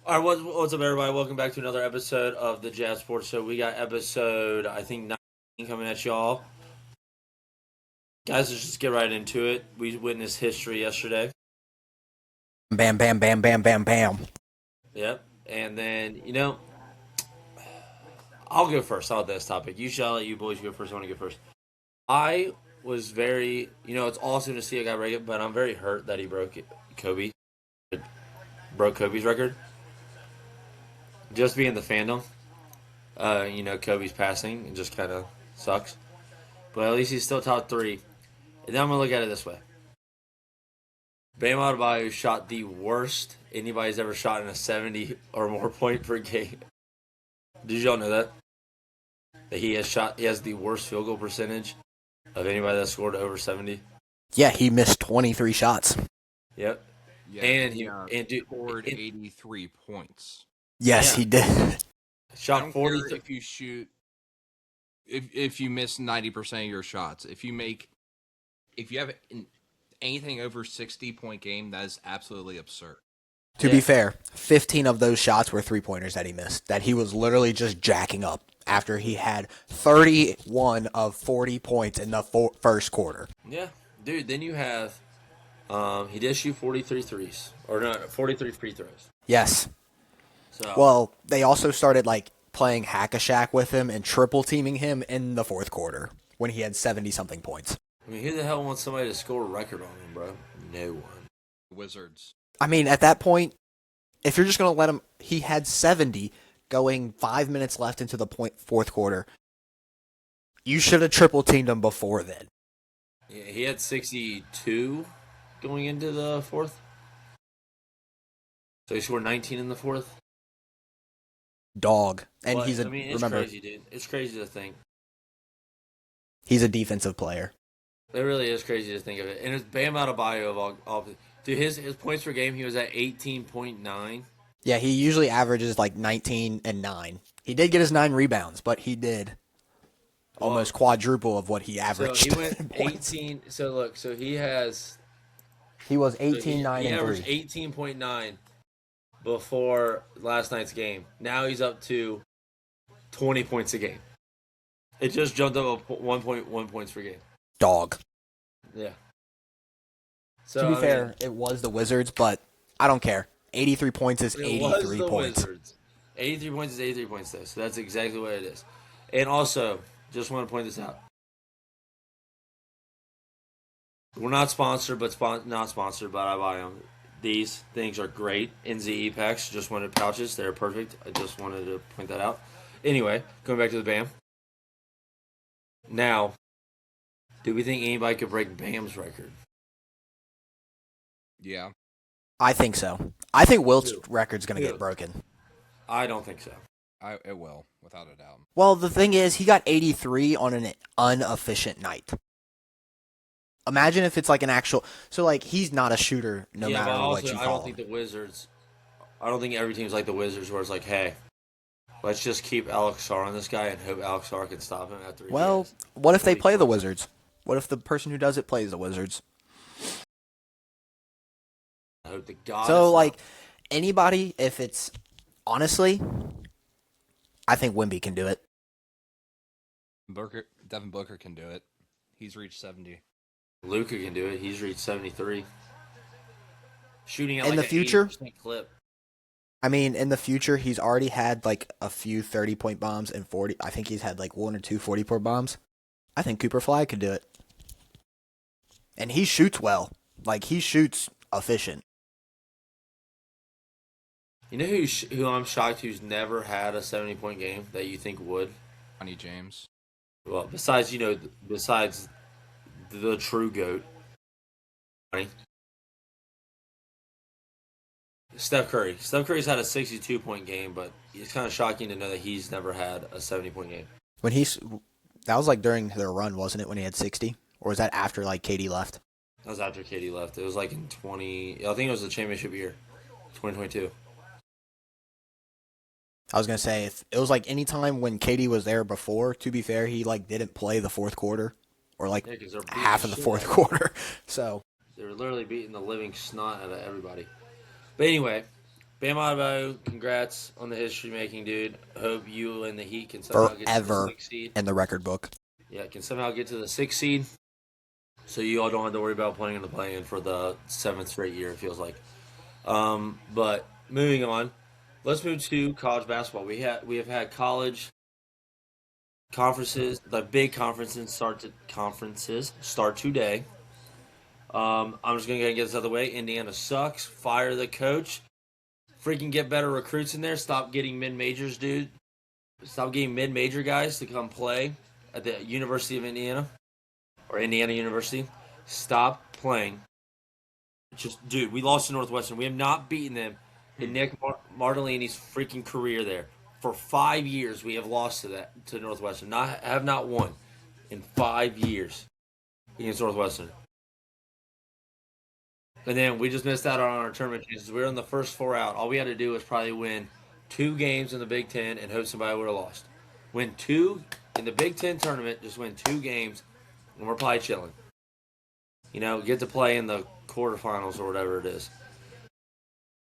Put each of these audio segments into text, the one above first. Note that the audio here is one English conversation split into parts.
All right, what's up, everybody? Welcome back to another episode of the Jazz Sports Show. We got episode, I think, 19 coming at y'all. Guys, let's just get right into it. We witnessed history yesterday. Bam, bam, bam, bam, bam, bam. Yep. And then, I'll go first on this topic. Usually I'll let you boys go first. I want to go first. I was very, it's awesome to see a guy break it, but I'm very hurt that he broke it. Broke Kobe's record. Just being the fandom. Kobe's passing. It just kind of sucks. But at least he's still top three. And then I'm going to look at it this way. Bam Adebayo shot the worst anybody's ever shot in a 70 or more point per game. Did y'all know that? That he has the worst field goal percentage of anybody that scored over 70. Yeah, he missed 23 shots. Yep. Yeah, and he scored 83 points. Yes, he did. Shot 40. If you shoot, if you miss 90% of your shots, if you have anything over 60-point game, that is absolutely absurd. To be fair, 15 of those shots were three-pointers that he missed, that he was literally just jacking up after he had 31 of 40 points in the first quarter. Yeah, dude, then you have, he did shoot 43 threes, or not, 43 free throws. Yes. So, well, they also started playing hack-a-shack with him and triple-teaming him in the fourth quarter when he had 70-something points. I mean, who the hell wants somebody to score a record on him, bro? No one. Wizards. I mean, at that point, if you're just going to let him, he had 70 going 5 minutes left into the fourth quarter. You should have triple-teamed him before then. Yeah, he had 62 going into the fourth. So he scored 19 in the fourth. Dog. And But, it's remember, crazy, dude. It's crazy to think. He's a defensive player. It really is crazy to think of it. And it's Bam Adebayo of all dude, his points per game, he was at 18.9. Yeah, he usually averages 19 and 9. He did get his 9 rebounds, but he did almost quadruple of what he averaged. So he went 18. So look, he was 18, 9, he and 3. averaged 18.9 before last night's game. Now he's up to 20 points a game. It just jumped up 1.1 points per game. Dog. Yeah. So, to be fair, it was the Wizards, but I don't care. 83 points is 83 points. Wizards. 83 points is 83 points, though. So that's exactly what it is. And also, just want to point this out. We're not sponsored, but not sponsored, but I buy them. These things are great. NZE packs, just wanted pouches. They're perfect. I just wanted to point that out. Anyway, going back to the Bam. Now, do we think anybody could break Bam's record? Yeah. I think so. I think Wilt's record's going to get broken. I don't think so. It will, without a doubt. Well, the thing is, he got 83 on an inefficient night. Imagine if it's an actual... So, he's not a shooter no matter what you call him. I don't think the Wizards... I don't think every team's like the Wizards where it's hey, let's just keep Alex Sarr on this guy and hope Alex Sarr can stop him after he Well, what if they play the Wizards? What if the person who does it plays the Wizards? I hope the God... So, anybody, if it's... Honestly, I think Wemby can do it. Devin Booker can do it. He's reached 70. Luka can do it. He's reached 73. Shooting at in the future, 80% clip. I mean, in the future, he's already had a few 30-point bombs and 40. I think he's had 1 or 2 40-point bombs. I think Cooper Fly could do it. And he shoots well. He shoots efficient. You know who I'm shocked who's never had a 70-point game that you think would? Johnny James. Well, besides the true GOAT. Steph Curry. Steph Curry's had a 62-point game, but it's kind of shocking to know that he's never had a 70-point game. That was during their run, wasn't it, when he had 60? Or was that after KD left? That was after KD left. It was in I think it was the championship year, 2022. I was going to say, if it was any time when KD was there before, to be fair, he didn't play the fourth quarter or half of the fourth quarter. So they were literally beating the living snot out of everybody. But anyway, Bam Adebayo, congrats on the history making, dude. Hope you and the Heat can somehow get to the Forever 6th seed. in the record book. Yeah, can somehow get to the 6th seed. So you all don't have to worry about playing in the play-in for the 7th straight year, it feels like. But moving on, let's move to college basketball. We have had college conferences, the big conferences start today. I'm just gonna get this out of the way. Indiana sucks. Fire the coach. Freaking get better recruits in there. Stop getting mid-majors, dude. Stop getting mid-major guys to come play at the University of Indiana or Indiana University. Stop playing. Just, dude, we lost to Northwestern. We have not beaten them in Nick Martellini's freaking career there. For 5 years, we have lost to Northwestern. Have not won in 5 years against Northwestern. And then we just missed out on our tournament chances. We were in the first 4 out. All we had to do was probably win 2 games in the Big Ten and hope somebody would have lost. Win 2 in the Big Ten tournament, just win 2 games, and we're probably chilling. You know, get to play in the quarterfinals or whatever it is.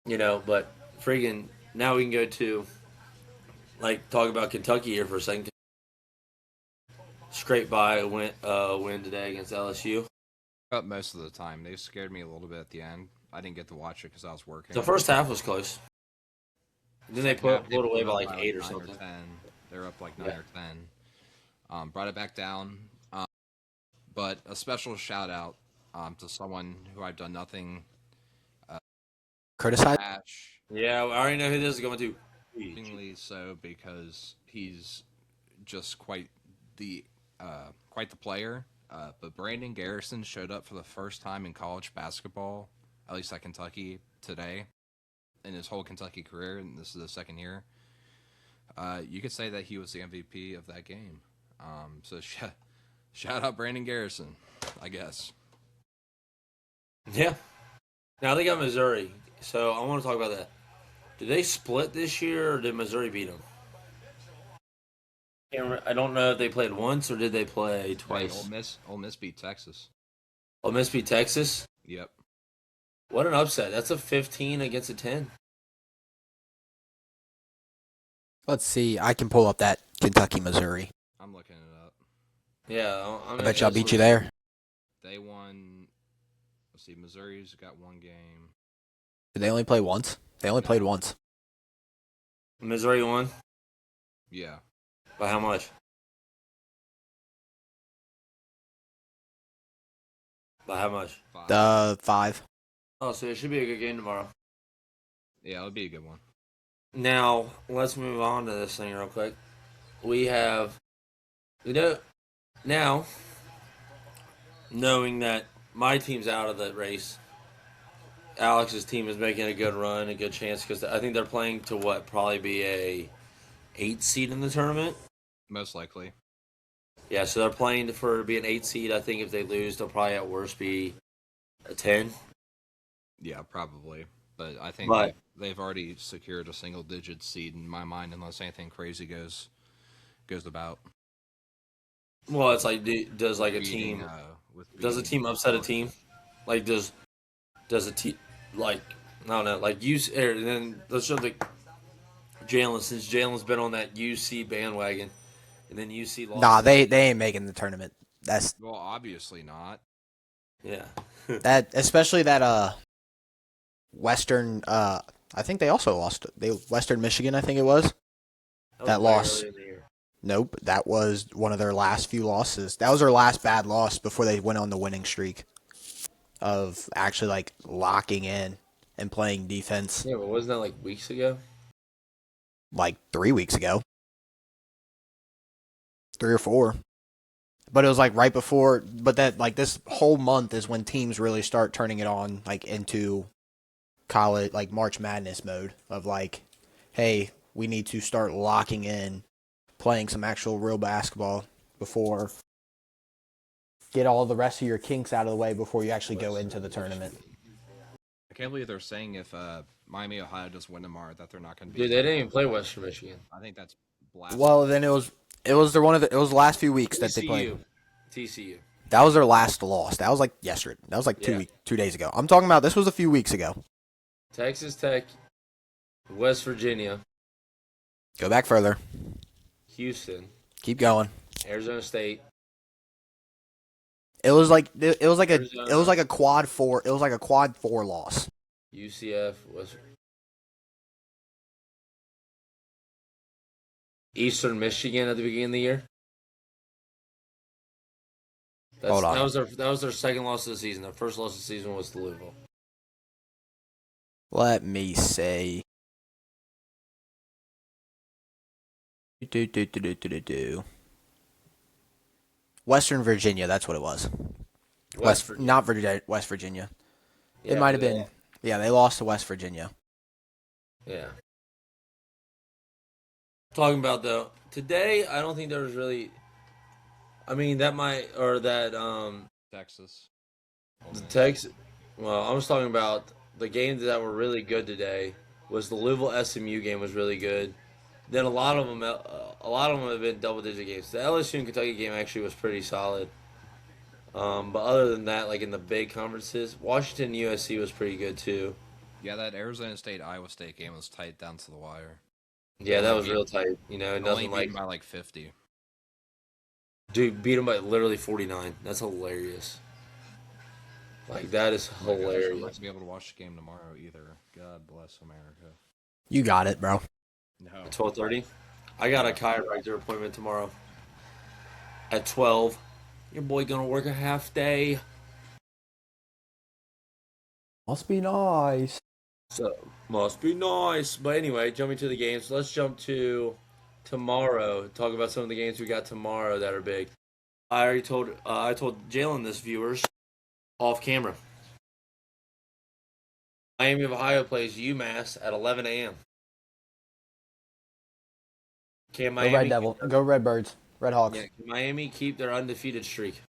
You know, but freaking now we can go to talk about Kentucky here for a second. Scrape by a win today against LSU. Up most of the time. They scared me a little bit at the end. I didn't get to watch it because I was working. The first half was close. Then they pulled away by like 8 or 9 something. Or 10. They were up like 9 or 10. Brought it back down. But a special shout out to someone who I've done nothing. Criticize? Ash. Yeah, I already know who this is going to. So because he's just quite the player. But Brandon Garrison showed up for the first time in college basketball, at least at Kentucky today, in his whole Kentucky career, and this is the second year. You could say that he was the MVP of that game. So shout out Brandon Garrison, I guess. Yeah. Now they got Missouri, so I want to talk about that. Did they split this year, or did Missouri beat them? I don't know if they played once or did they play twice. Hey, Ole Miss beat Texas. Ole Miss beat Texas? Yep. What an upset. That's a 15 against a 10. Let's see. I can pull up that Kentucky, Missouri. I'm looking it up. Yeah. I bet y'all beat you there. They won. Let's see. Missouri's got 1 game. Did they only play once? They only played once. Missouri won? Yeah. By how much? By how much? 5. Oh, so it should be a good game tomorrow. Yeah, it'll be a good one. Now, let's move on to this thing real quick. We have, now, knowing that my team's out of the race, Alex's team is making a good run, a good chance, because I think they're playing to probably be a 8 seed in the tournament. Most likely. Yeah, so they're playing to be an 8 seed. I think if they lose, they'll probably at worst be a 10. Yeah, probably. But I think they've already secured a single-digit seed in my mind, unless anything crazy goes about. Well, it's like, does like a team, does a team upset a team? Like, does a team, like, I don't know, like, and then let's show Jalen, since Jalen's been on that UC bandwagon, and then UC lost. Nah, they ain't making the tournament. That's well, obviously not. Yeah. that, especially that Western. I think they also lost. Western Michigan, I think it was. That loss. Nope, that was one of their last few losses. That was their last bad loss before they went on the winning streak of actually like locking in and playing defense. Yeah, but wasn't that like weeks ago? Like 3 weeks ago. 3 or 4. But it was like right before, but that like this whole month is when teams really start turning it on, like into college, like March Madness mode of like, hey, we need to start locking in, playing some actual real basketball before, get all the rest of your kinks out of the way before you actually go into the tournament. I can't believe they're saying if Miami, Ohio does win tomorrow that they're not going to be. Dude, they didn't even play Western Michigan. I think that's blasphemy. Well, then it was the last few weeks that they played. TCU. That was their last loss. That was like yesterday. That was like 2 days ago. I'm talking about this was a few weeks ago. Texas Tech West Virginia, Go back further. Houston, Keep going. Arizona State, It was like it was Arizona, like a quad four. It was like a quad four loss. UCF, Eastern Michigan at the beginning of the year. Hold on. That was their second loss of the season. Their first loss of the season was to Louisville. Let me say. Western Virginia. That's what it was. Not Virginia. West Virginia. Yeah, It might have been. Yeah, they lost to West Virginia. Yeah. Talking about though today, I don't think there was really. I mean, that might or that Texas. the Texas. Well, I was talking about the games that were really good today. Was the Louisville SMU game was really good. Then a lot of them have been double digit games. The LSU and Kentucky game actually was pretty solid. But other than that, like in the big conferences, Washington USC was pretty good too. Yeah, that Arizona State Iowa State game was tight down to the wire. Yeah, that was real tight. You know, Only nothing beaten like by like 50. dude beat them by literally 49. That's hilarious. Like that is Oh my gosh, I'm not hilarious. gonna be able to watch the game tomorrow either. God bless America. You got it, bro. No. 12:30. I got a chiropractor appointment tomorrow at 12. Your boy gonna work a half day. Must be nice. So must be nice. But anyway, jumping to the games. Let's jump to tomorrow. Talk about some of the games we got tomorrow that are big. I told Jalen this, viewers, off camera. Miami of Ohio plays UMass at 11 a.m. Can Go Red Miami? Devil. Go Redbirds. Red Hawks. Yeah, can Miami keep their undefeated streak?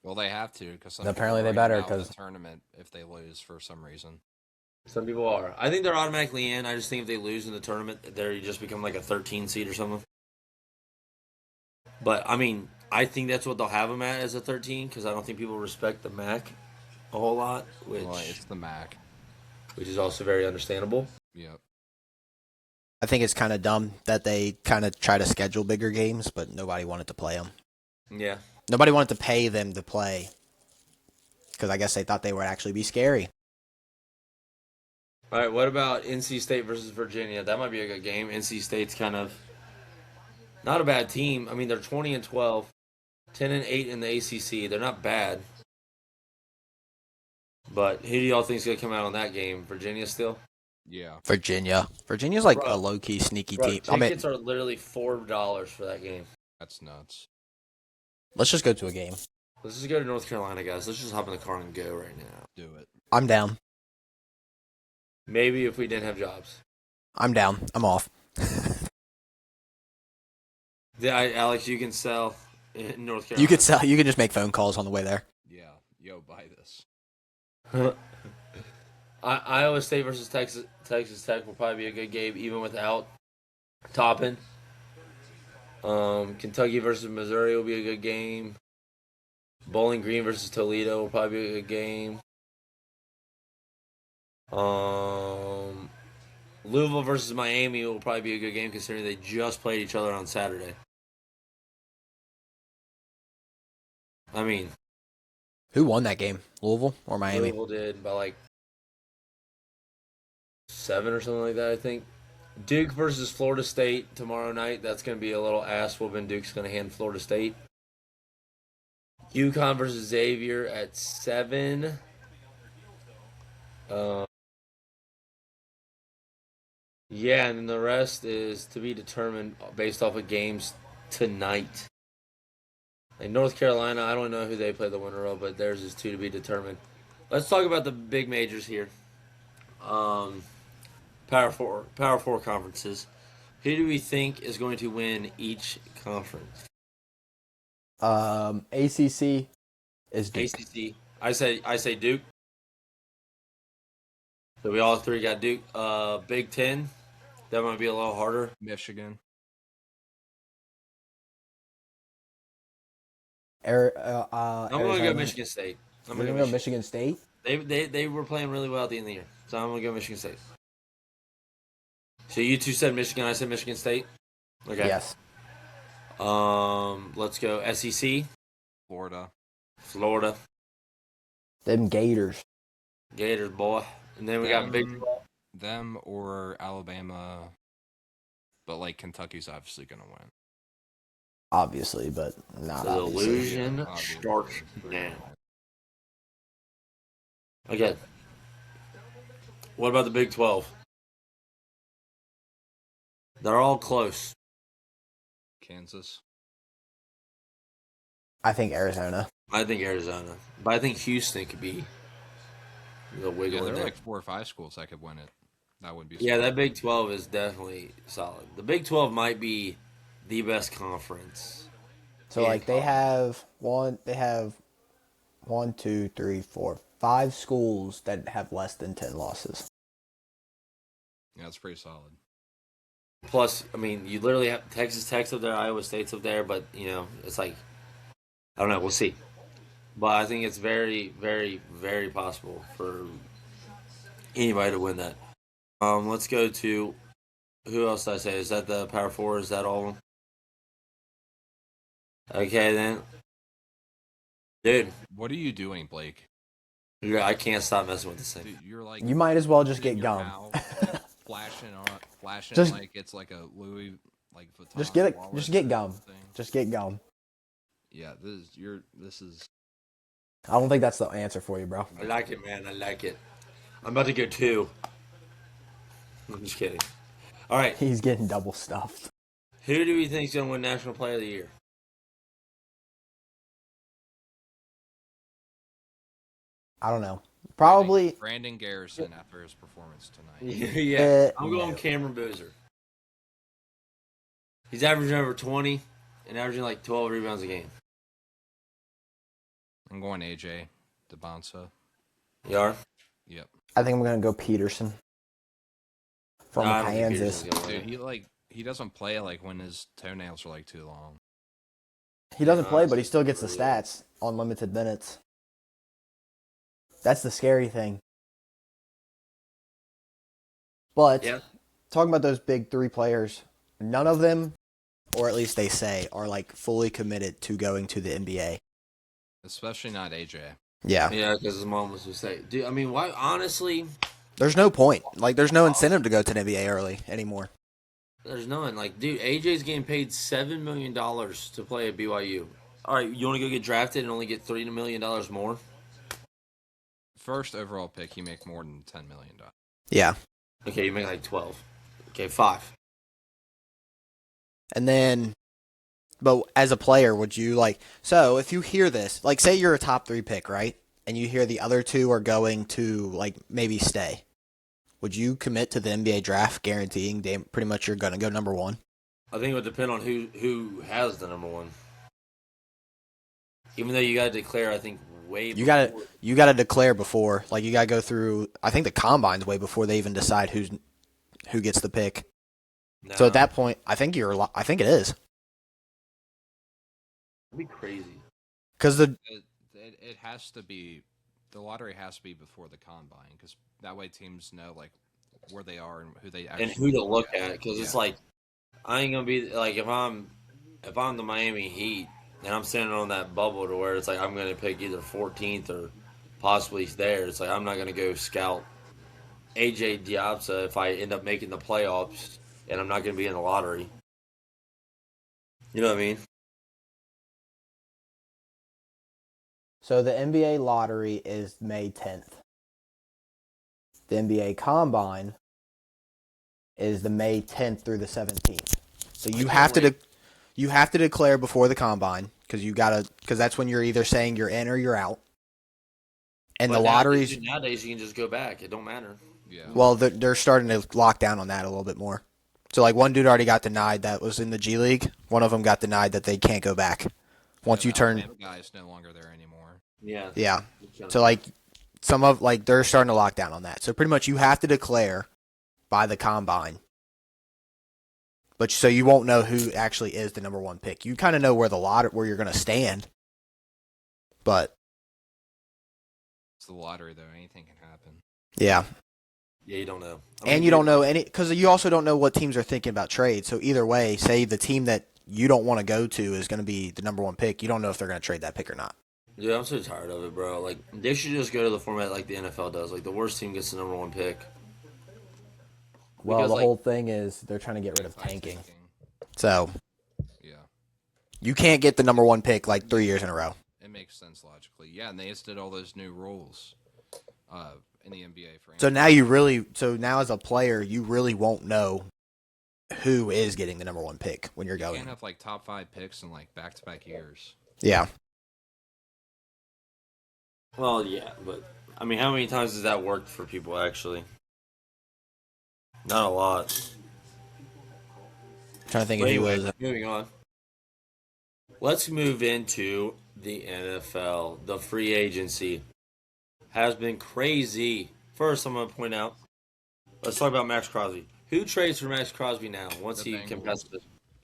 Well, they have to because Apparently they better, because 'cause- the tournament if they lose for some reason. Some people are. I think they're automatically in. I just think if they lose in the tournament, they just become like a 13 seed or something. But I mean, I think that's what they'll have them at as a 13 because I don't think people respect the MAC a whole lot, Well, it's the MAC. which is also very understandable. Yep. I think it's kind of dumb that they kind of try to schedule bigger games, but nobody wanted to play them. Yeah. Nobody wanted to pay them to play because I guess they thought they would actually be scary. All right. What about NC State versus Virginia? That might be a good game. NC State's kind of not a bad team. I mean, they're 20-12, 10-8 in the ACC. They're not bad. But who do y'all think is going to come out on that game? Virginia still? Yeah. Virginia. Virginia's like Bro. a low key sneaky Bro, team. tickets are literally $4 for that game. That's nuts. Let's just go to a game. Let's just go to North Carolina, guys. Let's just hop in the car and go right now. Do it. I'm down. Maybe if we didn't have jobs. I'm down. I'm off. Yeah, Alex, you can sell in North Carolina. You could sell. You could just make phone calls on the way there. Yeah. Yo, buy this. Iowa State versus Texas Tech will probably be a good game, even without Toppin. Kentucky versus Missouri will be a good game. Bowling Green versus Toledo will probably be a good game. Louisville versus Miami will probably be a good game, considering they just played each other on Saturday. I mean, Who won that game? Louisville or Miami? Louisville did by like 7 or something like that, I think. Duke versus Florida State tomorrow night. That's going to be a little ass whooping. Duke's going to hand Florida State. UConn versus Xavier at 7. Yeah, and then the rest is to be determined based off of games tonight. Like North Carolina, I don't know who they play the winner of, but theirs is to be determined. Let's talk about the big majors here. Power four conferences. Who do we think is going to win each conference? ACC is Duke. ACC. I say Duke. So we all three got Duke. Big Ten. That might be a little harder. Michigan. I'm going to go Michigan State. I'm going to go Michigan State. They were playing really well at the end of the year, so I'm going to go Michigan State. So you two said Michigan. I said Michigan State. Okay. Yes. Let's go SEC. Florida. Florida. Them Gators. Gators, boy. And then we got Big 12. Them or Alabama, but like Kentucky's obviously gonna win. Obviously, but not The obviously. illusion Obviously. starts now. Okay. What about the Big 12? They're all close. Kansas. I think Arizona. I think Arizona. But I think Houston could be the wiggle Yeah, in there are there. like 4 or 5 schools that could win it. That would be. Yeah, solid. that Big 12 is definitely solid. The Big 12 might be the best conference. So in like they college. have 1, 2, 3, 4, 5 schools that have less than 10 losses. Yeah, it's pretty solid. Plus, I mean, you literally have Texas Tech's up there, Iowa State's up there, but, it's like, I don't know, we'll see. But I think it's very, very, very possible for anybody to win that. Let's go to, who else did I say? Is that the Power Four? Is that all of them? Okay, then. Dude, What are you doing, Blake? yeah, I can't stop messing with this thing. Dude, you're like You might as well just putting get your gum. mouth and flashing Just- like it's like a Louis like Vuitton. Just get it. wallet Just get or gum. something. Just get gum. Yeah, this is I don't think that's the answer for you, bro. I like it, man. I like it. I'm about to go 2. I'm just kidding. All right, He's getting double stuffed. who do we think is going to win National Player of the Year? I don't know. Probably. Brandon Garrison after his performance tonight. Yeah, I'm going no. Cameron Boozer. He's averaging over 20 and averaging like 12 rebounds a game. I'm going AJ DeBonsa. You are? Yep. I think I'm gonna go Peterson from No, I don't think Kansas. Peterson's gonna win Dude, it. he doesn't play like when his toenails are like too long. He doesn't Yeah, play, but he still gets the really. stats on limited minutes. That's the scary thing. But Yeah. talking about those big 3 players, none of them, or at least they say, are like fully committed to going to the NBA. Especially not AJ. Yeah. Yeah, because his mom was to say, dude, I mean, why? Honestly, There's no point. Like, there's no incentive to go to the NBA early anymore. there's none. Like, dude, AJ's getting paid $7 million to play at BYU. All right, you want to go get drafted and only get $3 million more? First overall pick, he make more than $10 million. Yeah. Okay, you make like 12. Okay, 5. And then, but as a player, would you like, so if you hear this, like say you're a top 3 pick, right? And you hear the other 2 are going to like maybe stay. Would you commit to the NBA draft guaranteeing pretty much you're going to go number 1? I think it would depend on who has the number 1. Even though you got to declare, I think, way You before. got to declare before, like you got to go through, I think the combine's way before they even decide who gets the pick. No, So at that point, I think it is. that'd be crazy. Cuz It has to be, the lottery has to be before the combine because that way teams know like where they are and who they actually And who to look at, because it's Yeah. like, I ain't gonna be like if I'm the Miami Heat and I'm sitting on that bubble to where it's like I'm gonna pick either 14th or possibly there. It's like I'm not gonna go scout AJ Diabsa if I end up making the playoffs and I'm not gonna be in the lottery. You know what I mean? So the NBA lottery is May 10th. The NBA combine is the May 10th through the 17th. So you have to declare before the combine because that's when you're either saying you're in or you're out. And But the lotteries, nowadays you can just go back. It don't matter. Yeah. well, they're starting to lock down on that a little bit more. So like one dude already got denied that was in the G League. One of them got denied that they can't go back once you the turn. Alabama guy is no longer there anymore. Yeah. Yeah. So like they're starting to lock down on that. So pretty much you have to declare by the combine. But so you won't know who actually is the number 1 pick. You kind of know where where you're going to stand. But It's the lottery though; anything can happen. yeah. Yeah, you don't know. And you don't know any, because you also don't know what teams are thinking about trade. So either way, say the team that you don't want to go to is going to be the number one pick. You don't know if they're going to trade that pick or not. Yeah, I'm so tired of it, bro. Like, they should just go to the format like the NFL does. Like, the worst team gets the number one pick. Well, Because, the like, whole thing is they're trying to get rid of By tanking. So Yeah, you can't get the number one pick like 3 years in a row. it makes sense logically. Yeah, and they just did all those new rules in the NBA for. So now as a player, you really won't know who is getting the number one pick when you're You going. can't have like top 5 picks in like back-to-back years. Yeah. well, yeah, but, I mean, how many times has that worked for people, actually? Not a lot. I'm trying to think But of who anyway, was. moving on. Let's move into the NFL. The free agency has been crazy. First, I'm going to point out, let's talk about Max Crosby. Who trades for Max Crosby now once The he can Bengals. pass the...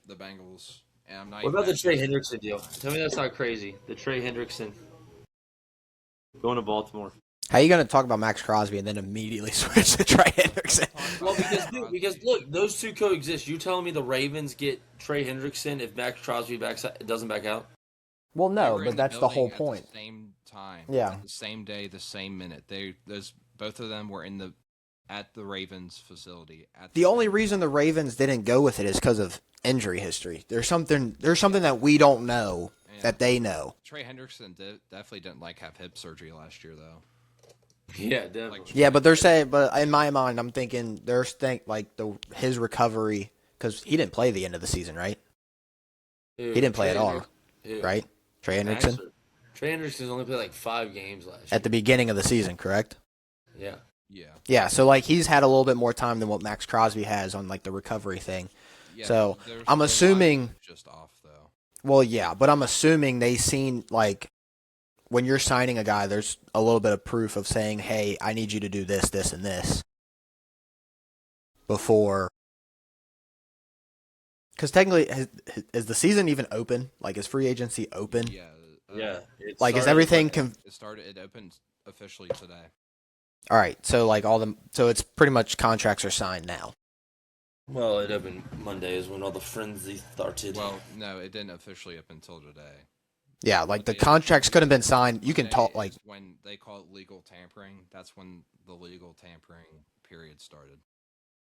The Bengals. And I'm not What even about the mad Trey because- Hendrickson deal? Tell me that's not crazy. The Trey Hendrickson going to Baltimore. How are you going to talk about Max Crosby and then immediately switch to Trey Hendrickson? Well, because look, those two coexist. You telling me the Ravens get Trey Hendrickson if Max Crosby doesn't back out? Well, They no, were in but that's the whole building point. At the same time. Yeah. Like the same day, the same minute. Both of them were at the Ravens facility. The only reason the Ravens didn't go with it is because of injury history. There's something that we don't know that they know. Trey Hendrickson definitely didn't have hip surgery last year though. Yeah, definitely. Yeah, but they're saying, but in my mind, I'm thinking his recovery, because he didn't play the end of the season, right? Who, He didn't play Trey at all, Hendrick- who? right? Trey Max Hendrickson or- Trey Hendrickson's only played like 5 games last year. at the beginning of the season, correct? Yeah. Yeah. Yeah, so he's had a little bit more time than what Max Crosby has on the recovery thing. Yeah, So, there's I'm a lot assuming- just off though. Well, yeah, but I'm assuming they seen when you're signing a guy, there's a little bit of proof of saying, "Hey, I need you to do this, this, and this," before. Because technically, is the season even open? Is free agency open? Yeah. Yeah. Is everything? It opened officially today. All right, so so it's pretty much contracts are signed now. Well, it opened Monday is when all the frenzy started. Well, no, it didn't officially open until today. Yeah, the contracts could have been signed. You can talk Today is when they call it legal tampering. That's when the legal tampering period started.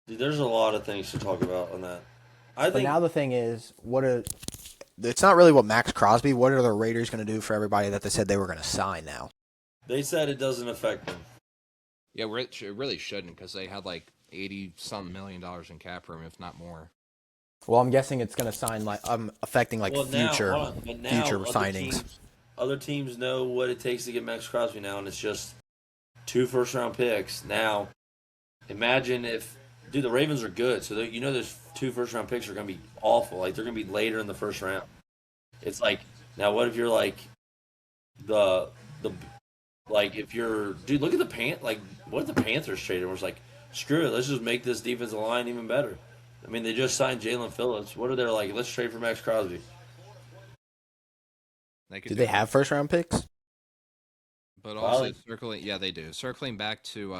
Dude, there's a lot of things to talk about on that. But now the thing is, it's not really what Max Crosby. What are the Raiders going to do for everybody that they said they were going to sign now? They said it doesn't affect them. Yeah, it really shouldn't because they had $80-some million in cap room, if not more. Well, I'm guessing it's going to sign affecting future other signings. Other teams know what it takes to get Max Crosby now, and it's just 2 first-round picks. Now, imagine if the Ravens are good, so those 2 first-round picks are going to be awful. They're going to be later in the first round. It's now what if you're if you're look at the what if the Panthers traded? Where it's screw it, let's just make this defensive line even better. I mean, they just signed Jalen Phillips. What are they let's trade for Max Crosby. Do they have first round picks? But also they do. Circling back to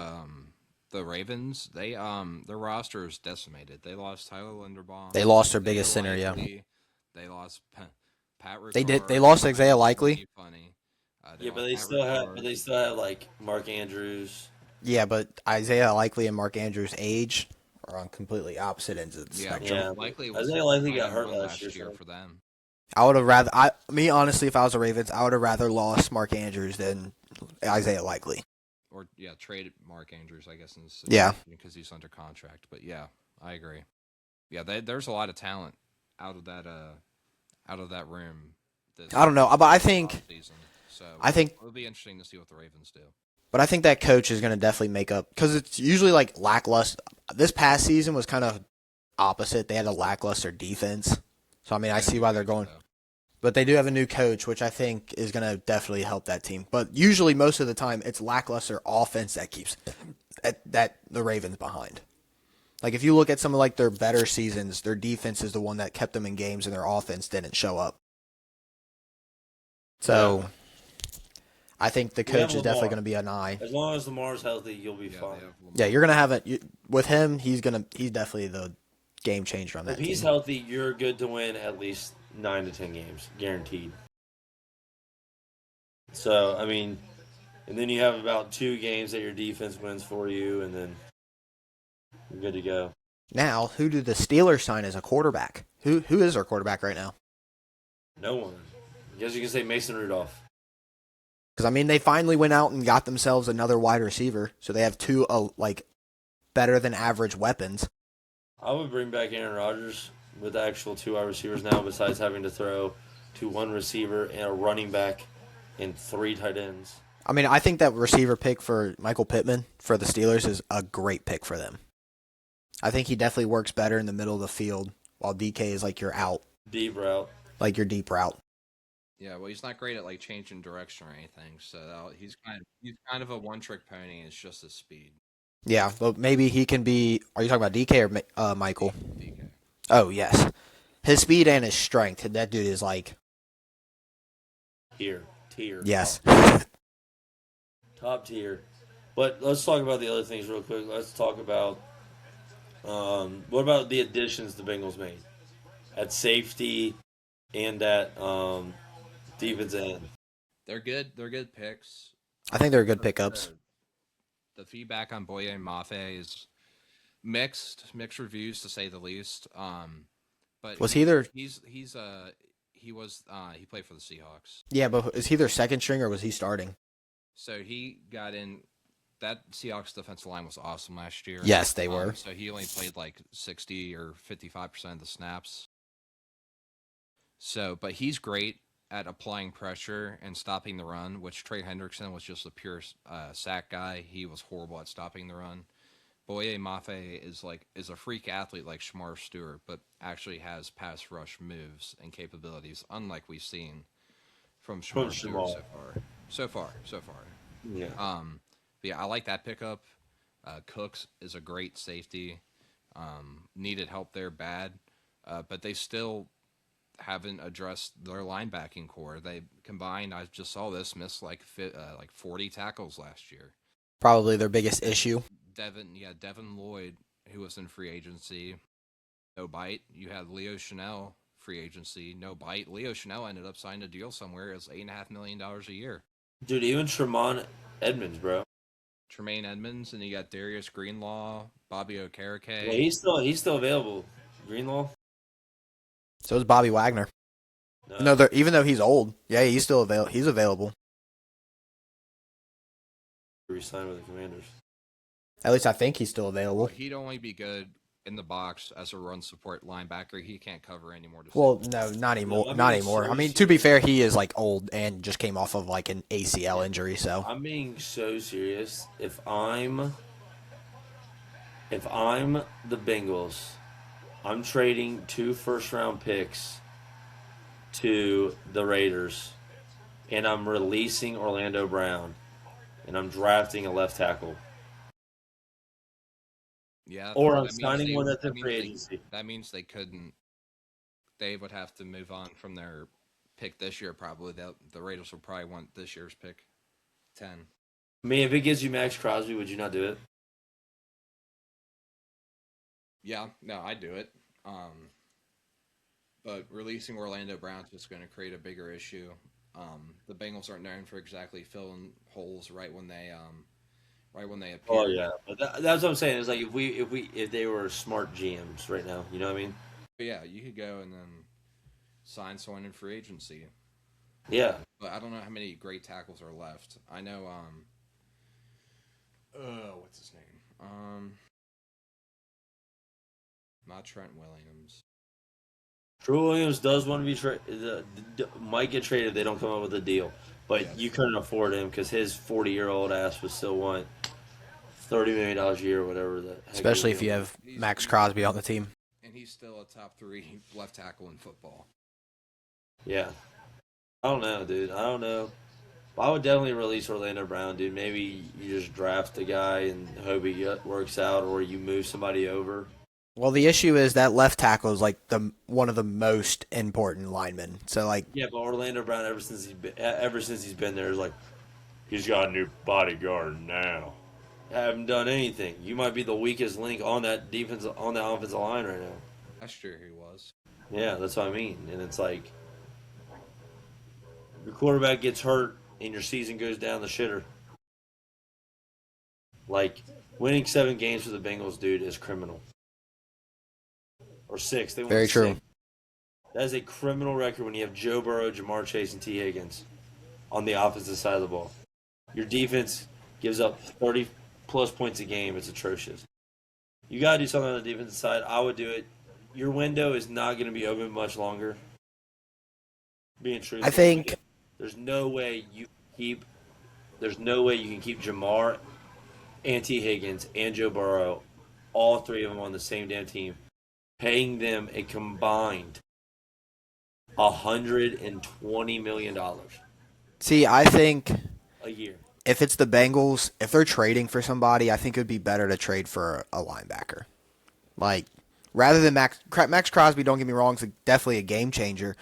the Ravens, their roster is decimated. They lost Tyler Linderbaum. They lost their biggest center, yeah. They lost Pat Ricard. They did. They lost Isaiah Likely. Funny. But they still have Mark Andrews. Yeah, but Isaiah Likely and Mark Andrews' age are on completely opposite ends of the spectrum. Yeah, Isaiah Likely got hurt last year for them. I would have rather. Honestly, if I was the Ravens, I would have rather lost Mark Andrews than Isaiah Likely. Or traded Mark Andrews, I guess, in this situation because he's under contract. But yeah, I agree. Yeah, there's a lot of talent out of that room. I don't know, but I think it'll be interesting to see what the Ravens do. But I think that coach is going to definitely make up because it's usually lackluster. This past season was kind of opposite. They had a lackluster defense, so I see why they're going. But they do have a new coach, which I think is going to definitely help that team. But usually, most of the time, it's lackluster offense that keeps that the Ravens behind. If you look at some of their better seasons, their defense is the one that kept them in games, and their offense didn't show up. So, I think the We have coach is definitely Lamar. going to be an eye. As long as Lamar's healthy, you'll be Yeah, fine. they have Lamar. Yeah, you're going to have it with him. He's definitely the game changer on If that he's team. healthy, you're good to win at least 9 to 10 games, guaranteed. So, I mean, and then you have about 2 games that your defense wins for you, and then you're good to go. Now, who do the Steelers sign as a quarterback? Who is our quarterback right now? No one. I guess you can say Mason Rudolph. Because I mean, they finally went out and got themselves another wide receiver, so they have two better than average weapons. I would bring back Aaron Rodgers with actual 2 wide receivers now, besides having to throw to 1 receiver and a running back and 3 tight ends. I mean, I think that receiver pick for Michael Pittman for the Steelers is a great pick for them. I think he definitely works better in the middle of the field, while DK is like your out, Deep route. like your deep route. Yeah, well, he's not great at like changing direction or anything, so he's kind of a one-trick pony. It's just his speed. Yeah, but maybe he can be. Are you talking about DK or Michael? DK. Oh yes, his speed and his strength. That dude is like Tier. yes. Top tier. But let's talk about the other things real quick. Let's talk about what about the additions the Bengals made at safety and at defense end. They're good. They're good picks. I think they're good pickups. The feedback on Boye and Mafe is mixed reviews to say the least. But Was he their? he played for the Seahawks. Yeah, but is he their second string or was he starting? So he got in. That Seahawks defensive line was awesome last year. Yes, they were. So he only played like 60 or 55% of the snaps. So, but he's great at applying pressure and stopping the run, which Trey Hendrickson was just a pure sack guy. He was horrible at stopping the run. Boye Mafe is a freak athlete like Shamar Stewart, but actually has pass rush moves and capabilities, unlike we've seen from Shamar Stewart so far. Yeah. But yeah, I like that pickup. Cooks is a great safety. Needed help there bad, but they still haven't addressed their linebacking core. They combined, I just saw this, missed like 40 tackles last year. Probably their biggest issue. Devin Lloyd, who was in free agency, no bite. You had Leo Chanel, free agency, no bite. Leo Chanel ended up signing a deal somewhere. It was $8.5 million a year. Dude, even Tremont Edmonds, bro. Tremaine Edmonds, and you got Darius Greenlaw, Bobby Okereke. Yeah, he's still available. Greenlaw. So is Bobby Wagner. No, even though he's old, yeah, he's still available. He's available. Resign with the Commanders. At least I think he's still available. Well, he'd only be good in the box as a run support linebacker. He can't cover anymore. Well, no, not anymore. No, not anymore. I mean, to be fair, he is like old and just came off of like an ACL injury. So I'm being so serious. If I'm the Bengals, I'm trading 2 first-round picks to the Raiders, and I'm releasing Orlando Brown, and I'm drafting a left tackle. Yeah. Or I'm signing one that's in free agency. That means they couldn't. They would have to move on from their pick this year. Probably the Raiders will probably want this year's pick, 10. I mean, if it gives you Max Crosby, would you not do it? Yeah, no, I'd do it. But releasing Orlando Brown is just going to create a bigger issue. The Bengals aren't known for exactly filling holes right when they appear. Oh yeah, but that's what I'm saying. Is like if they were smart GMs right now, you know what I mean? But yeah, you could go and then sign someone in free agency. Yeah. But I don't know how many great tackles are left. I know. What's his name? Not Trent Williams. Trent Williams does want to be traded. Might get traded if they don't come up with a deal. But you couldn't afford him because his 40-year-old ass would still want $30 million a year or whatever. especially if you have Max Crosby on the team. And he's still a top 3 left tackle in football. Yeah. I don't know, dude. I don't know. I would definitely release Orlando Brown, dude. Maybe you just draft a guy and hope he works out, or you move somebody over. Well, the issue is that left tackle is like one of the most important linemen. So like, yeah, but Orlando Brown ever since he's been there is like He's got a new bodyguard now. Haven't done anything. You might be the weakest link on that defense on that offensive line right now. Last year he was. Yeah, that's what I mean. And it's like your quarterback gets hurt and your season goes down the shitter. Like winning 7 games for the Bengals, dude, is criminal. Or 6. They won Very true. 6. That is a criminal record when you have Joe Burrow, Jamar Chase, and T. Higgins on the opposite side of the ball. Your defense gives up 30-plus points a game. It's atrocious. You got to do something on the defensive side. I would do it. Your window is not going to be open much longer. Being truthful, I think there's no way you can keep Jamar and T. Higgins and Joe Burrow, all 3 of them on the same damn team, paying them a combined $120 million See, I think a year. if it's the Bengals, if they're trading for somebody, I think it would be better to trade for a linebacker. Like, rather than Max Crosby, don't get me wrong, is definitely a game changer,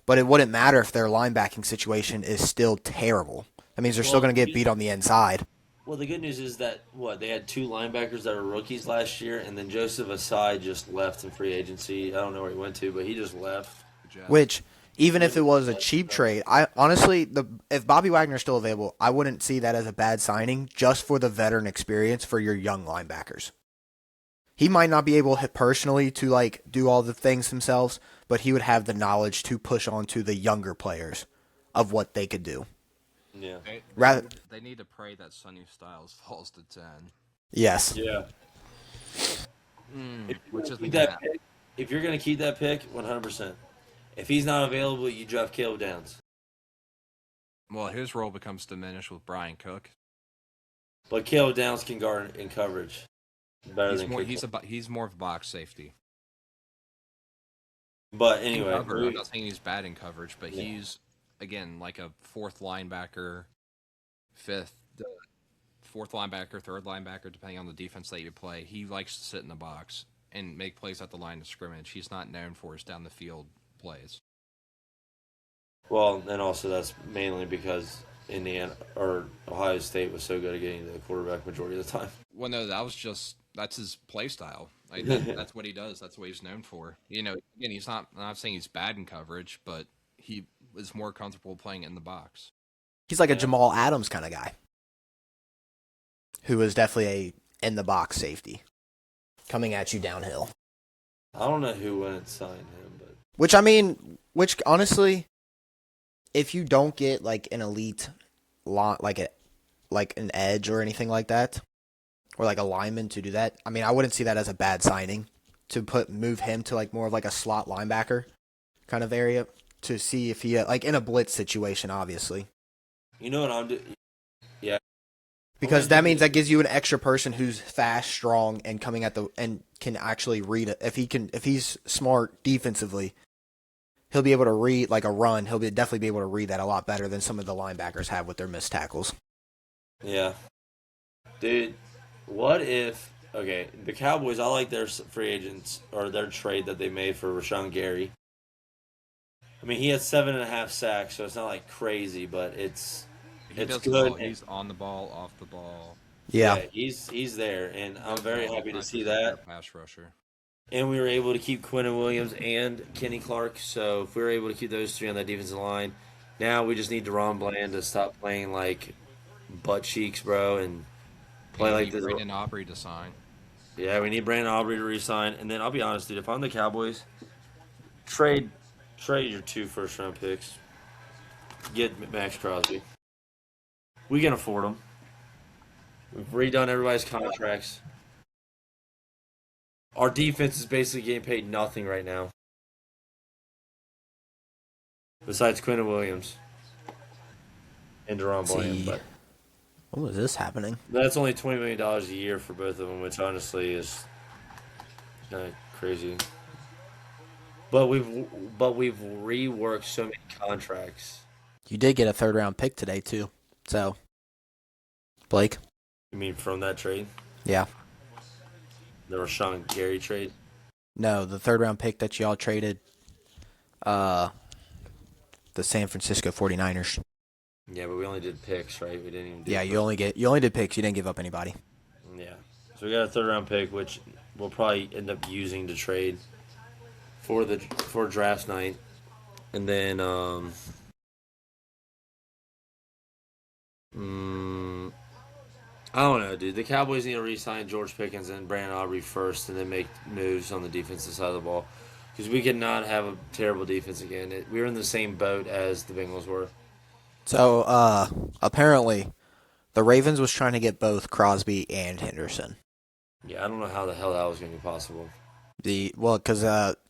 but it wouldn't matter if their linebacking situation is still terrible. That means they're still going to get beat on the inside. Well, the good news is that, they had 2 linebackers that were rookies last year, and then Joseph Asai just left in free agency. I don't know where he went to, but he just left. Which, even if it was a cheap trade, I honestly, if Bobby Wagner's still available, I wouldn't see that as a bad signing just for the veteran experience for your young linebackers. He might not be able personally to like do all the things themselves, but he would have the knowledge to push on to the younger players of what they could do. Yeah. They need to pray that Sonny Styles falls to 10. Yes. Yeah. Which is If you're going to keep that pick, 100%. If he's not available, you draft Caleb Downs. Well, his role becomes diminished with Brian Cook. But Caleb Downs can guard in coverage better than Cook. He's more of a box safety. But anyway, I'm not saying he's bad in coverage, but he's again like a fourth linebacker, third linebacker, depending on the defense that you play. He likes to sit in the box and make plays at the line of scrimmage. He's not known for his down the field plays. Well, and also that's mainly because Indiana or Ohio State was so good at getting to the quarterback majority of the time. Well, no, that's his play style. Like that's what he does. That's what he's known for. Again, I'm not saying he's bad in coverage, but he is more comfortable playing in the box. He's like a Jamal Adams kind of guy, who is definitely a in the box safety, coming at you downhill. I don't know who went and signed him, but Which honestly, if you don't get like an elite lot, like an edge or anything like that, or like a lineman to do that, I wouldn't see that as a bad signing to move him to like more of like a slot linebacker kind of area to see if he like in a blitz situation, obviously. You know what I'm doing? Yeah. Because that means that gives you an extra person who's fast, strong, and coming at and can actually read it. If he's smart defensively, he'll be able to read like a run. He'll definitely be able to read that a lot better than some of the linebackers have with their missed tackles. Yeah. Dude, what if the Cowboys, I like their free agents or their trade that they made for Rashawn Gary. He had 7.5 sacks, so it's not like crazy, but it's good. He's on the ball, off the ball. Yeah, he's there, and I'm very happy to see that. Pass rusher. And we were able to keep Quentin Williams and Kenny Clark, so if we were able to keep those 3 on that defensive line, now we just need Deron Bland to stop playing like butt cheeks, bro, and play like this. Brandon Aubrey to sign. Yeah, we need Brandon Aubrey to re-sign, and then I'll be honest, dude, if I'm the Cowboys, trade your 2 first-round picks. Get Max Crosby. We can afford them. We've redone everybody's contracts. Our defense is basically getting paid nothing right now. Besides Quentin Williams and Deron Bland. But when was this happening? that's only $20 million a year for both of them, which honestly is kind of crazy. But we've reworked so many contracts. You did get a 3rd-round pick today too, so Blake. You mean from that trade? Yeah. The Rashawn Gary trade? No, the 3rd-round pick that y'all traded, the San Francisco 49ers. Yeah, but we only did picks, right? We didn't even do. Yeah, you only did picks. You didn't give up anybody. Yeah. So we got a third round pick, which we'll probably end up using to trade for draft night, and then mm, I don't know, dude. The Cowboys need to re-sign George Pickens and Brandon Aubrey first, and then make moves on the defensive side of the ball, because we cannot have a terrible defense again. We were in the same boat as the Bengals were. So apparently, the Ravens was trying to get both Crosby and Henderson. Yeah, I don't know how the hell that was going to be possible. Because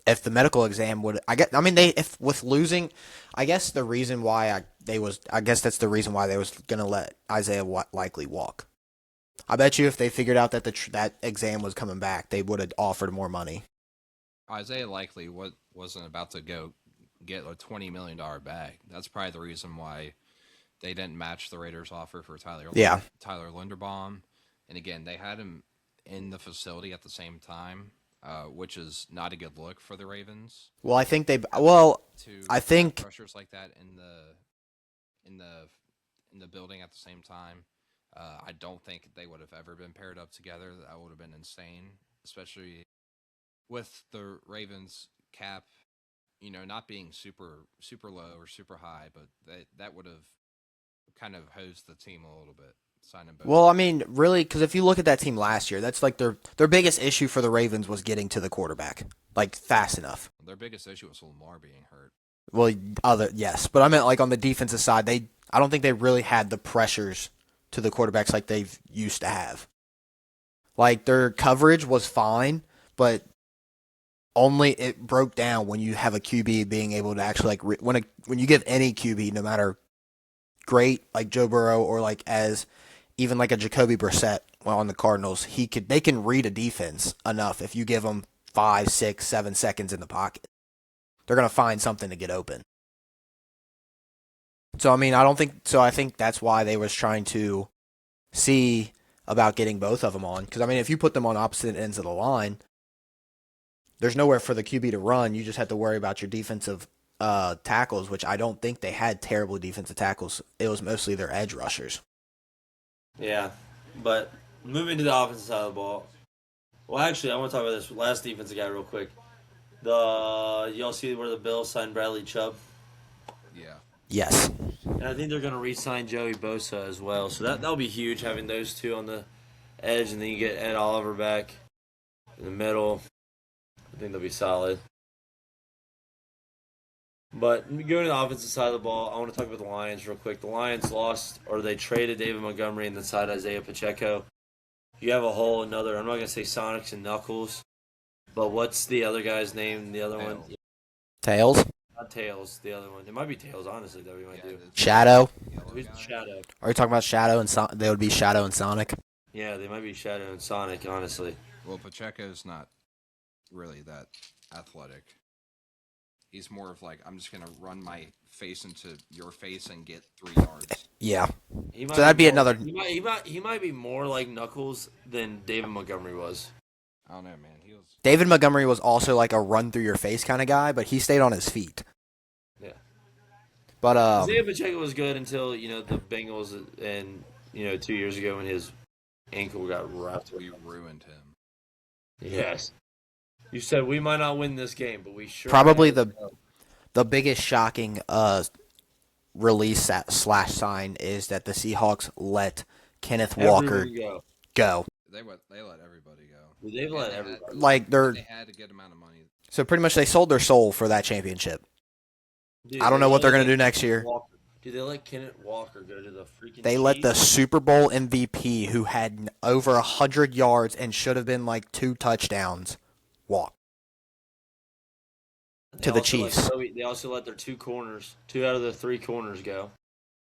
if the medical exam would, if with losing, I guess the reason why I guess that's the reason why they was gonna let Isaiah Likely walk. I bet you if they figured out that that exam was coming back, they would have offered more money. Isaiah Likely wasn't about to go get a $20 million bag. That's probably the reason why they didn't match the Raiders' offer for Tyler Linderbaum. And again, they had him in the facility at the same time, which is not a good look for the Ravens. Well, I think I think pressures like that in the building at the same time. I don't think they would have ever been paired up together. That would have been insane, especially with the Ravens cap, not being super low or super high, but that would have kind of hosed the team a little bit. Well, I mean, really, because if you look at that team last year, that's like their biggest issue for the Ravens was getting to the quarterback, like fast enough. Their biggest issue was Lamar being hurt. Well, yes, but I meant like on the defensive side, I don't think they really had the pressures to the quarterbacks like they've used to have. Like their coverage was fine, but only it broke down when you have a QB being able to actually when you give any QB, no matter great like Joe Burrow or like as even like a Jacoby Brissett on the Cardinals, they can read a defense enough if you give them 5, 6, 7 seconds in the pocket. They're gonna find something to get open. So I think that's why they was trying to see about getting both of them on. Because I mean, if you put them on opposite ends of the line, there's nowhere for the QB to run. You just have to worry about your defensive tackles, which I don't think they had terrible defensive tackles. It was mostly their edge rushers. Yeah, but moving to the offensive side of the ball. Well, actually, I want to talk about this last defensive guy real quick. Y'all see where the Bills signed Bradley Chubb? Yeah. Yes. And I think they're going to re-sign Joey Bosa as well. So that'll be huge, having those two on the edge, and then you get Ed Oliver back in the middle. I think they'll be solid. But going to the offensive side of the ball, I want to talk about the Lions real quick. The Lions lost, or they traded David Montgomery and then signed Isaiah Pacheco. You have I'm not going to say Sonics and Knuckles, but what's the other guy's name? The other one? Tails? Not Tails, the other one. It might be Tails, honestly, that we might do. Shadow? Who's Shadow? Are you talking about Shadow and They would be Shadow and Sonic. Yeah, they might be Shadow and Sonic, honestly. Well, Pacheco's not really that athletic. He's more of like, I'm just going to run my face into your face and get 3 yards. Yeah. So that'd be another... He might be more like Knuckles than David Montgomery was. I don't know, man. David Montgomery was also like a run-through-your-face kind of guy, but he stayed on his feet. Yeah. But Isaiah Pacheco was good until, the Bengals and, 2 years ago when his ankle got wrapped. We ruined him. Yes. You said we might not win this game, but we sure. Probably the biggest shocking release / sign is that the Seahawks let Kenneth Walker go. They let everybody go. They've let everybody. Like they had a good amount of money. So pretty much they sold their soul for that championship. Dude, I don't know what they're gonna do next year. Dude, they let Kenneth Walker go to the freaking. They let the Super Bowl MVP, who had over 100 yards and should have been like 2 touchdowns, walk to the Chiefs. They also let their 2 out of the 3 corners go.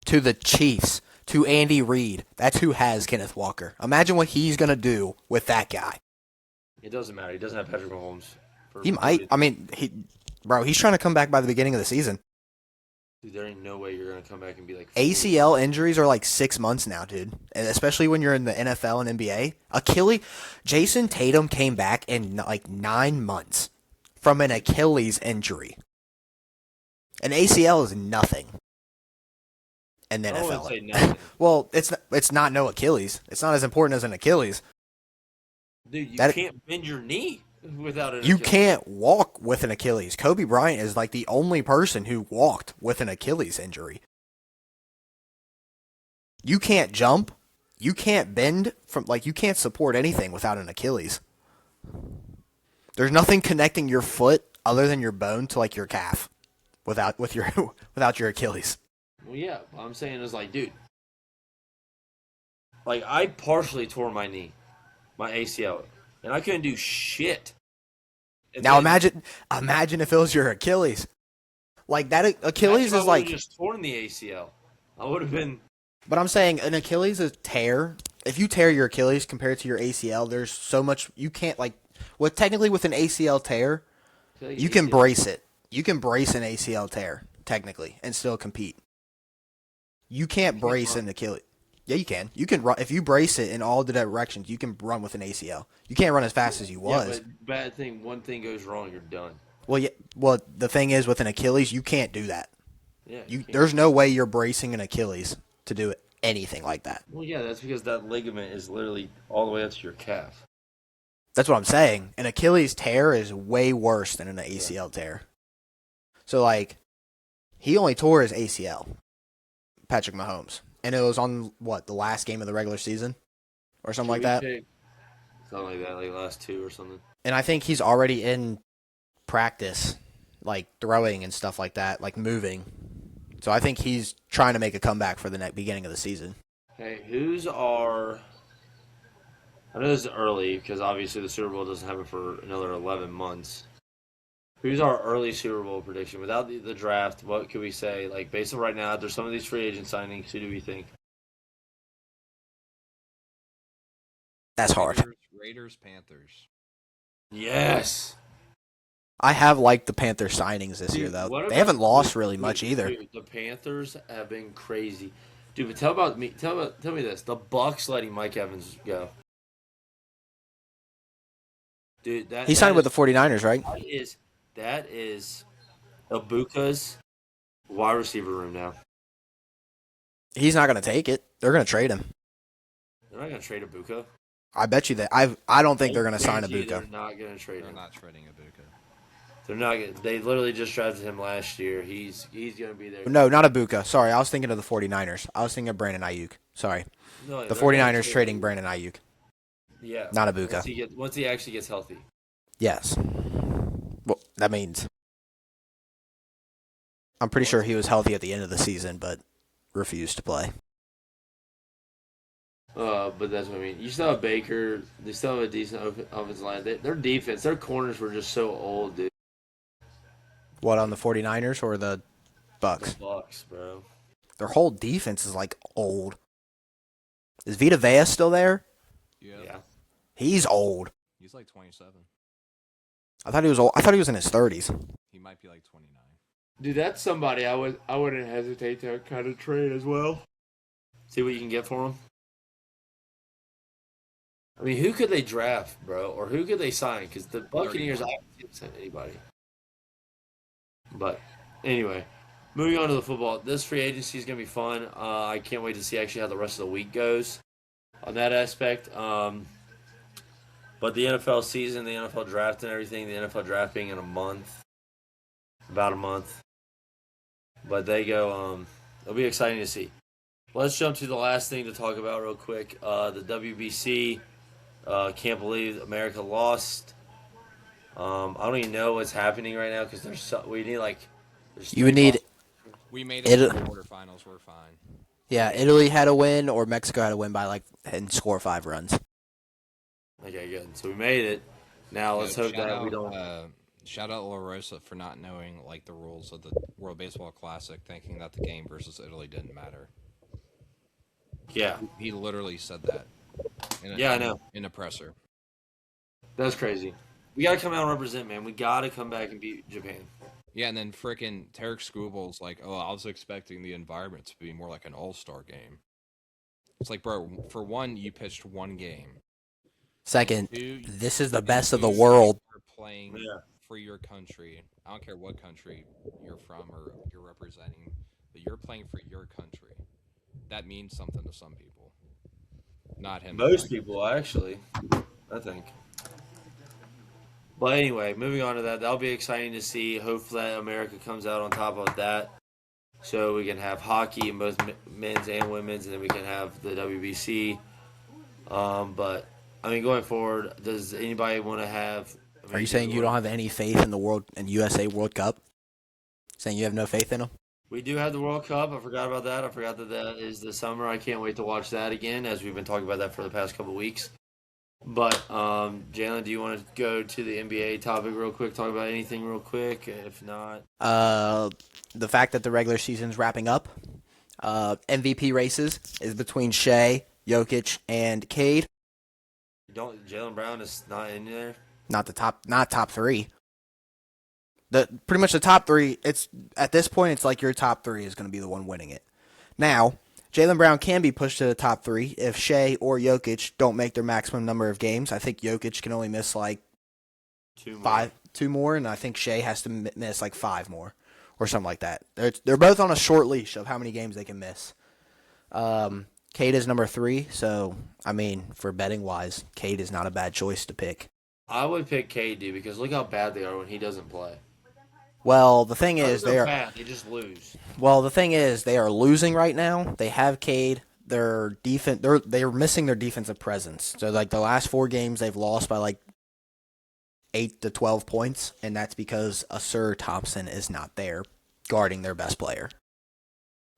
To the Chiefs, to Andy Reid. That's who has Kenneth Walker. Imagine what he's gonna do with that guy. It doesn't matter. He doesn't have Patrick Mahomes. He might. I mean, he's trying to come back by the beginning of the season. Dude, there ain't no way you're going to come back and be like... ACL injuries are like 6 months now, dude. And especially when you're in the NFL and NBA. Jason Tatum came back in like 9 months from an Achilles injury. An ACL is nothing. and then I wouldn't FL say it. nothing. Well, it's not no Achilles. It's not as important as an Achilles. Dude, you That can't bend your knee without an you Achilles. can't walk with an Achilles. Kobe Bryant is like the only person who walked with an Achilles injury. You can't jump. You can't bend from like you can't support anything without an Achilles. There's nothing connecting your foot other than your bone to like your calf without without your Achilles. Well, yeah, what I'm saying is like, dude, like I partially tore my knee, my ACL, and I couldn't do shit. And Now then, imagine if it was your Achilles. Like that imagine Achilles if I is would have like just torn the ACL. I would have been. but I'm saying an Achilles is tear. If you tear your Achilles compared to your ACL, there's so much you can't like with technically with an ACL tear, you can brace it. You can brace an ACL tear technically and still compete. You can't brace an Achilles. Yeah, you can. You can run if you brace it in all the directions. You can run with an ACL. You can't run as fast as you was. Yeah, but bad thing. One thing goes wrong, you're done. Well, yeah. Well, the thing is with an Achilles, you can't do that. Yeah, There's no way you're bracing an Achilles to do anything like that. Well, yeah, that's because that ligament is literally all the way up to your calf. That's what I'm saying. An Achilles tear is way worse than an ACL tear. So, like, he only tore his ACL, Patrick Mahomes. And it was on, what, the last game of the regular season? Or something like that? Something like that, like last two or something. And I think he's already in practice, like, throwing and stuff like that, like, moving. So I think he's trying to make a comeback for the beginning of the season. Hey, who's our... I know this is early because obviously the Super Bowl doesn't happen for another 11 months. Who's our early Super Bowl prediction? Without the draft, what could we say? Like, based on right now, there's some of these free agent signings. Who do we think? That's hard. Raiders, Panthers. Yes! I have liked the Panthers signings this year, though. They haven't lost really much either. Dude, the Panthers have been crazy. Dude, but tell me this. The Bucks letting Mike Evans go. Dude, he signed with the 49ers, right? That is Ibuka's wide receiver room now. He's not going to take it. They're going to trade him. They're not going to trade Ibuka. I bet you that. I don't think they're going to sign They're Ibuka. not going to trade him. They're not trading Ibuka. They're not. They literally just drafted him last year. He's going to be there. No, not Ibuka. Sorry, I was thinking of the 49ers. I was thinking of Brandon Ayuk. Sorry. No, the 49ers trading Brandon Ayuk. Yeah. Not Ibuka. Once he actually gets healthy. Yes. Well, that means I'm pretty sure he was healthy at the end of the season, but refused to play. But that's what I mean. You still have Baker. They still have a decent offensive line. Their defense, their corners were just so old, dude. What, on the 49ers or the Bucks? The Bucks, bro. Their whole defense is like old. Is Vita Vea still there? Yeah. He's old. He's like 27. I thought he was old. I thought he was in his 30s. He might be like 29. Dude, that's somebody I wouldn't hesitate to kind of trade as well. See what you can get for him. I mean, who could they draft, bro, or who could they sign? Because the Buccaneers, I haven't seen anybody. But anyway, moving on to the football. This free agency is gonna be fun. I can't wait to see actually how the rest of the week goes on that aspect. But the NFL season, the NFL draft, and everything. The NFL draft being in a month, about a month. But they go. It'll be exciting to see. Let's jump to the last thing to talk about real quick. The WBC. Can't believe America lost. I don't even know what's happening right now because we need like. You would need. We made it to the quarterfinals. We're fine. Yeah, Italy had a win or Mexico had a win by and score 5 runs. Okay, good. So we made it. Now let's hope that we don't. Shout out La Rosa for not knowing like the rules of the World Baseball Classic, thinking that the game versus Italy didn't matter. Yeah. He literally said that. I know. In a presser. That's crazy. We gotta come out and represent, man. We gotta come back and beat Japan. Yeah, and then frickin' Tarek Skubel's like, oh, I was expecting the environment to be more like an all-star game. It's like, bro, for one, you pitched one game. Second, Two, this is the best of the world. You're playing for your country. I don't care what country you're from or you're representing, but you're playing for your country. that means something to some people. Not him Most tonight. people, actually, I think. But anyway, moving on to that, that'll be exciting to see. Hopefully, that America comes out on top of that, so we can have hockey in both men's and women's, and then we can have the WBC. But I mean, going forward, does anybody want to have? I Are mean, you saying you don't have any faith in the world and USA World Cup? Saying you have no faith in them? we do have the World Cup. I forgot about that. I forgot that that is this summer. I can't wait to watch that again, as we've been talking about that for the past couple of weeks. But Jalen, do you want to go to the NBA topic real quick? Talk about anything real quick. If not, The fact that the regular season's wrapping up. MVP races is between Shea, Jokic, and Cade. don't Jalen Brown is not in there. Not top three. Pretty much the top three. It's at this point, it's like your top three is going to be the one winning it. Now, Jalen Brown can be pushed to the top three if Shea or Jokic don't make their maximum number of games. I think Jokic can only miss like two more, and I think Shea has to miss like 5 more or something like that. They're both on a short leash of how many games they can miss. Cade is number 3, so I mean, for betting wise, Cade is not a bad choice to pick. I would pick KD because look how bad they are when he doesn't play. Well, the thing is, They're bad. They just lose. Well, the thing is, they are losing right now. They have Cade. Their defense, they're missing their defensive presence. So, like the last 4 games, they've lost by like 8 to 12 points, and that's because Asur Thompson is not there guarding their best player.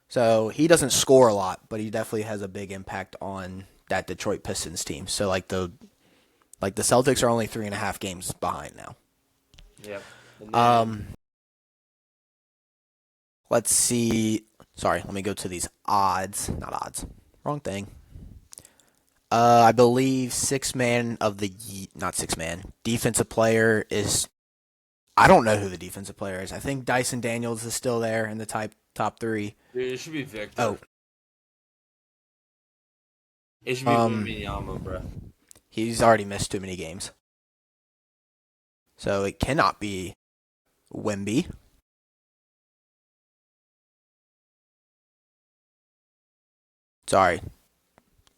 So he doesn't score a lot, but he definitely has a big impact on that Detroit Pistons team. So, like the Celtics are only 3.5 games behind now. Yep. Let's see. Sorry, let me go to these odds. Not odds. Wrong thing. I believe defensive player is. I don't know who the defensive player is. I think Dyson Daniels is still there in the top 3. Dude, it should be Victor. Oh, It should be Wembanyama, bro. he's already missed too many games, so it cannot be Wemby. Sorry,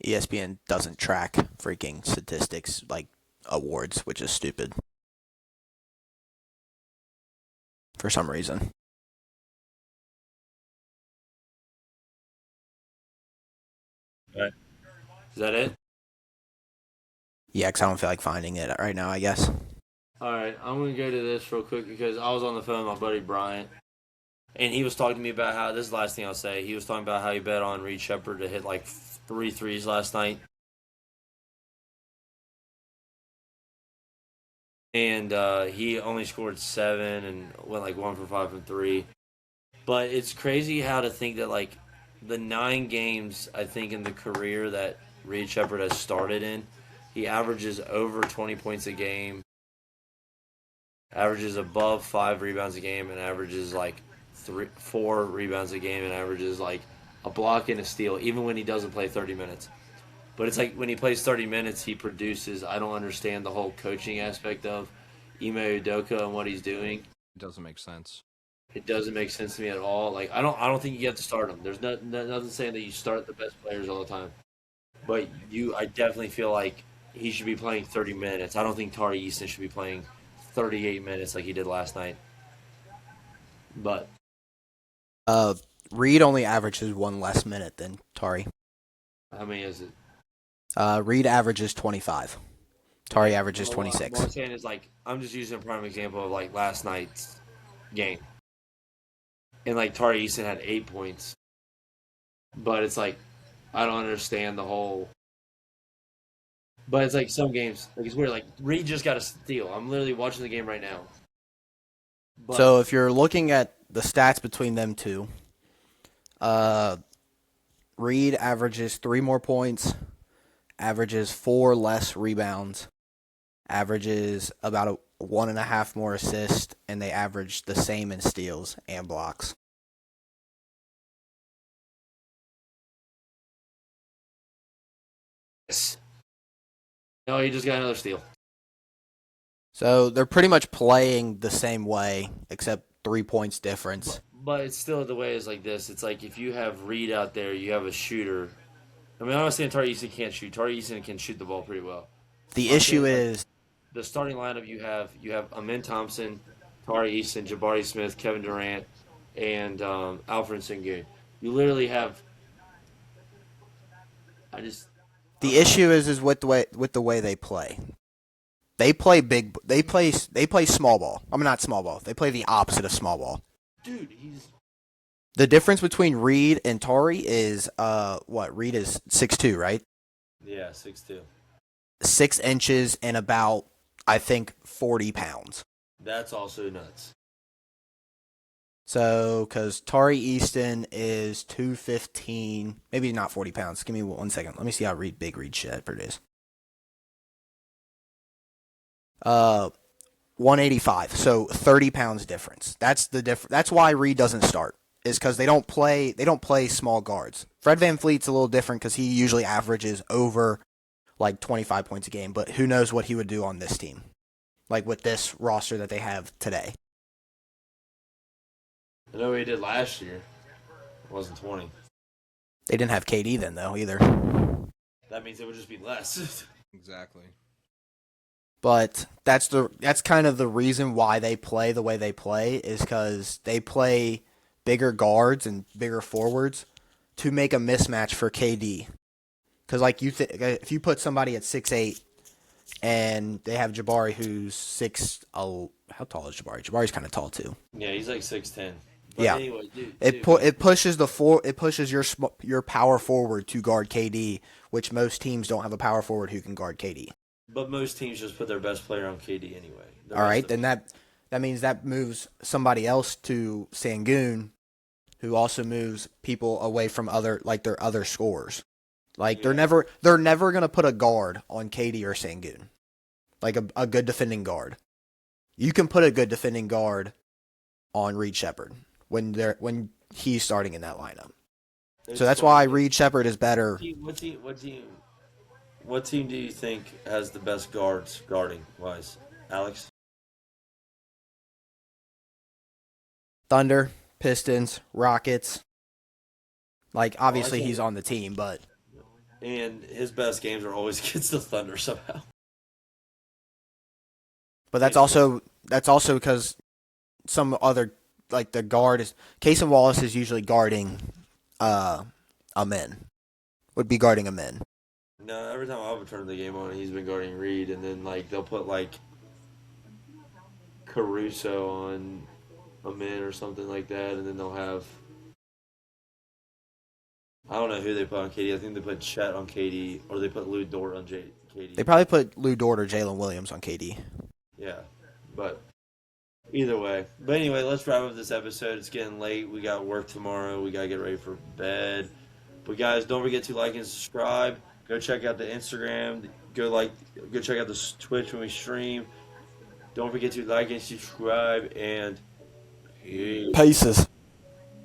ESPN doesn't track freaking statistics like awards, which is stupid for some reason. Right. Is that it? Yeah, because I don't feel like finding it right now, I guess. All right, I'm gonna go to this real quick because I was on the phone with my buddy Bryant, and he was talking to me about how this is the last thing I'll say. He was talking about how he bet on Reed Shepard to hit like 3 threes last night, and he only scored 7 and went like 1 for 5 from 3. But it's crazy how to think that like the 9 games I think in the career that Reed Shepard has started in, he averages over 20 points a game, averages above 5 rebounds a game, and averages like 4 rebounds a game, and averages like a block and a steal, even when he doesn't play 30 minutes. But it's like when he plays 30 minutes, he produces. I don't understand the whole coaching aspect of Ime Udoka and what he's doing. It doesn't make sense. It doesn't make sense to me at all. Like I don't think you have to start him. There's nothing saying that you start the best players all the time. But I definitely feel like he should be playing 30 minutes. I don't think Tari Eason should be playing 38 minutes like he did last night. But Reed only averages 1 less minute than Tari. how many is it? Reed averages 25. Tari averages 26. What I'm saying is like I'm just using a prime example of like last night's game. And like Tari Eason had 8 points. But it's like I don't understand the whole. But it's like some games, like it's weird. Like Reed just got a steal. I'm literally watching the game right now. But, So if you're looking at the stats between them two, Reed averages 3 more points, averages 4 less rebounds, averages about 1.5 more assists, and they average the same in steals and blocks. no, he just got another steal. So they're pretty much playing the same way, except 3 points difference. But it's still the way it's like this. It's like if you have Reed out there, you have a shooter. I mean, I'm not saying Tari Eason can't shoot. Tari Eason can shoot the ball pretty well. The But I'm issue saying like is the starting lineup you have Amin Thompson, Tari Eason, Jabari Smith, Kevin Durant, and Alfred Sengun. You literally have. I just. I the don't know. issue is with the way they play. They play big. They play small ball. I mean, not small ball. They play the opposite of small ball. Dude, he's. The difference between Reed and Tari is what Reed is 6'2", right? Yeah, 6'2". 6 inches and about I think 40 pounds. That's also nuts. So, because Tari Easton is 215, maybe not 40 pounds. Give me 1 second. Let me see how big Reed Shepard is. 185. So 30 pounds difference. That's the That's why Reed doesn't start. Is because they don't play small guards. Fred VanVleet's a little different because he usually averages over like 25 points a game. But who knows what he would do on this team, like with this roster that they have today. I know what he did last year. It wasn't 20. They didn't have KD then though either. That means it would just be less. Exactly. But that's kind of the reason why they play the way they play is because they play bigger guards and bigger forwards to make a mismatch for KD. Because like if you put somebody at 6'8" and they have Jabari who's 6, oh, how tall is Jabari? Jabari's kind of tall too. Yeah, he's like 6'10". But Yeah. anyway, dude, It pushes your power forward to guard KD, which most teams don't have a power forward who can guard KD. but most teams just put their best player on KD anyway. All right, then that means that moves somebody else to Sangoon, who also moves people away from their other scorers. Like Yeah. they're never gonna put a guard on KD or Sangoon, like a good defending guard. You can put a good defending guard on Reed Shepard when he's starting in that lineup. It's So that's funny. why Reed Shepard is better. What team do you think has the best guards guarding wise? Alex? Thunder, Pistons, Rockets. Like obviously think- he's on the team, but And his best games are always against the Thunder somehow. that's also because some other like the guard is Cason Wallace is usually guarding Amin. Would be guarding Amin. No, every time I've turned the game on, he's been guarding Reed, and then like they'll put like Caruso on Amin or something like that, and then they'll have I don't know who they put on KD. I think they put Chet on KD, or they put Lou Dort on KD. They probably put Lou Dort or Jalen Williams on KD. Yeah, but either way. But anyway, let's wrap up this episode. It's getting late. We got work tomorrow. We gotta get ready for bed. But guys, don't forget to like and subscribe. Go check out the Instagram. Go check out the Twitch when we stream. Don't forget to like and subscribe and peace. Paces.